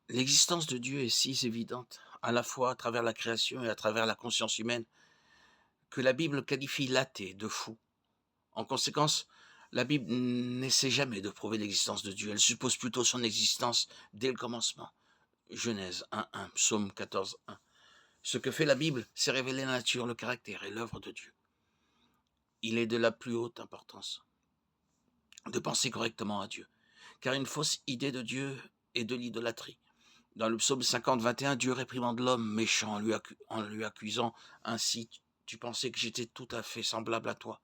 L'existence de Dieu est si évidente, à la fois à travers la création et à travers la conscience humaine, que la Bible qualifie l'athée de fou. En conséquence, la Bible n'essaie jamais de prouver l'existence de Dieu, elle suppose plutôt son existence dès le commencement. Genèse 1.1, Psaume 14.1. Ce que fait la Bible, c'est révéler la nature, le caractère et l'œuvre de Dieu. Il est de la plus haute importance de penser correctement à Dieu, car une fausse idée de Dieu est de l'idolâtrie. Dans le psaume 50, 21, Dieu réprimande l'homme méchant en lui accusant ainsi: tu pensais que j'étais tout à fait semblable à toi.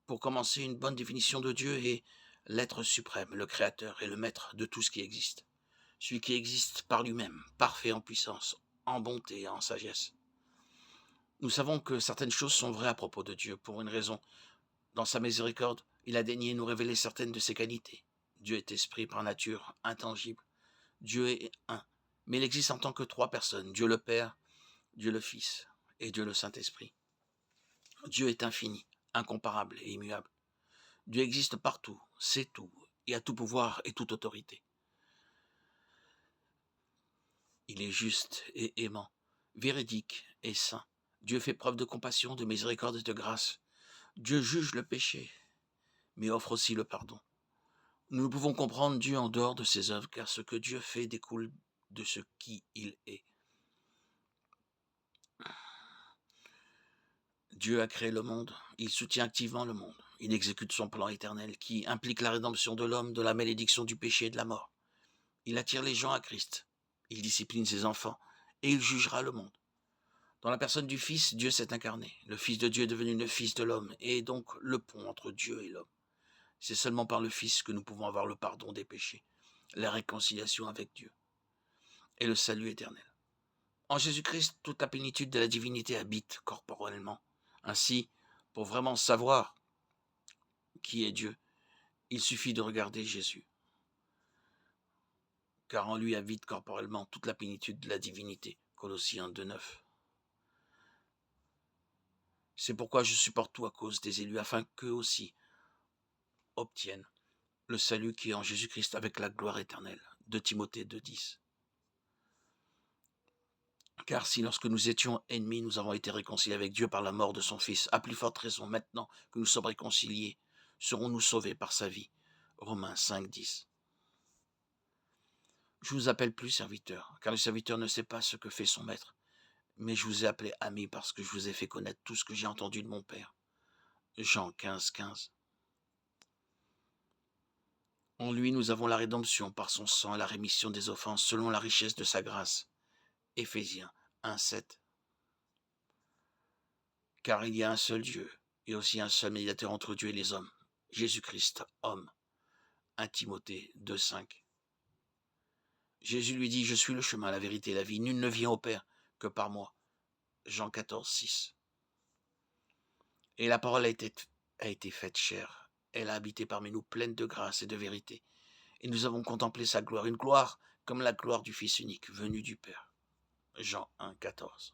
Pour commencer, une bonne définition de Dieu est l'être suprême, le créateur et le maître de tout ce qui existe. Celui qui existe par lui-même, parfait en puissance, en bonté et en sagesse. Nous savons que certaines choses sont vraies à propos de Dieu pour une raison. Dans sa miséricorde, il a daigné nous révéler certaines de ses qualités. Dieu est esprit par nature, intangible. Dieu est un, mais il existe en tant que trois personnes: Dieu le Père, Dieu le Fils et Dieu le Saint-Esprit. Dieu est infini, incomparable et immuable. Dieu existe partout, sait tout, et a tout pouvoir et toute autorité. Il est juste et aimant, véridique et saint. Dieu fait preuve de compassion, de miséricorde et de grâce. Dieu juge le péché, mais offre aussi le pardon. Nous ne pouvons comprendre Dieu en dehors de ses œuvres, car ce que Dieu fait découle de ce qui il est. Dieu a créé le monde, il soutient activement le monde. Il exécute son plan éternel qui implique la rédemption de l'homme de la malédiction du péché et de la mort. Il attire les gens à Christ, il discipline ses enfants et il jugera le monde. Dans la personne du Fils, Dieu s'est incarné. Le Fils de Dieu est devenu le Fils de l'homme et est donc le pont entre Dieu et l'homme. C'est seulement par le Fils que nous pouvons avoir le pardon des péchés, la réconciliation avec Dieu et le salut éternel. En Jésus-Christ, toute la plénitude de la divinité habite corporellement. Ainsi, pour vraiment savoir qui est Dieu, il suffit de regarder Jésus, car en lui habite corporellement toute la plénitude de la divinité. Colossiens 2.9. C'est pourquoi je supporte tout à cause des élus, afin qu'eux aussi obtiennent le salut qui est en Jésus-Christ avec la gloire éternelle. 2 Timothée 2.10. Car si lorsque nous étions ennemis, nous avons été réconciliés avec Dieu par la mort de son Fils, à plus forte raison maintenant que nous sommes réconciliés, serons-nous sauvés par sa vie. Romains 5.10. Je vous appelle plus serviteur, car le serviteur ne sait pas ce que fait son maître, mais je vous ai appelé ami parce que je vous ai fait connaître tout ce que j'ai entendu de mon Père. Jean 15.15. En lui, nous avons la rédemption par son sang et la rémission des offenses selon la richesse de sa grâce. Éphésiens 1.7. Car il y a un seul Dieu, et aussi un seul médiateur entre Dieu et les hommes, Jésus-Christ, homme. 1 Timothée 2.5. Jésus lui dit: je suis le chemin, la vérité et la vie. Nul ne vient au Père que par moi. Jean 14.6. Et la parole a été faite chair. Elle a habité parmi nous, pleine de grâce et de vérité. Et nous avons contemplé sa gloire, une gloire comme la gloire du Fils unique, venu du Père. Jean 1.14.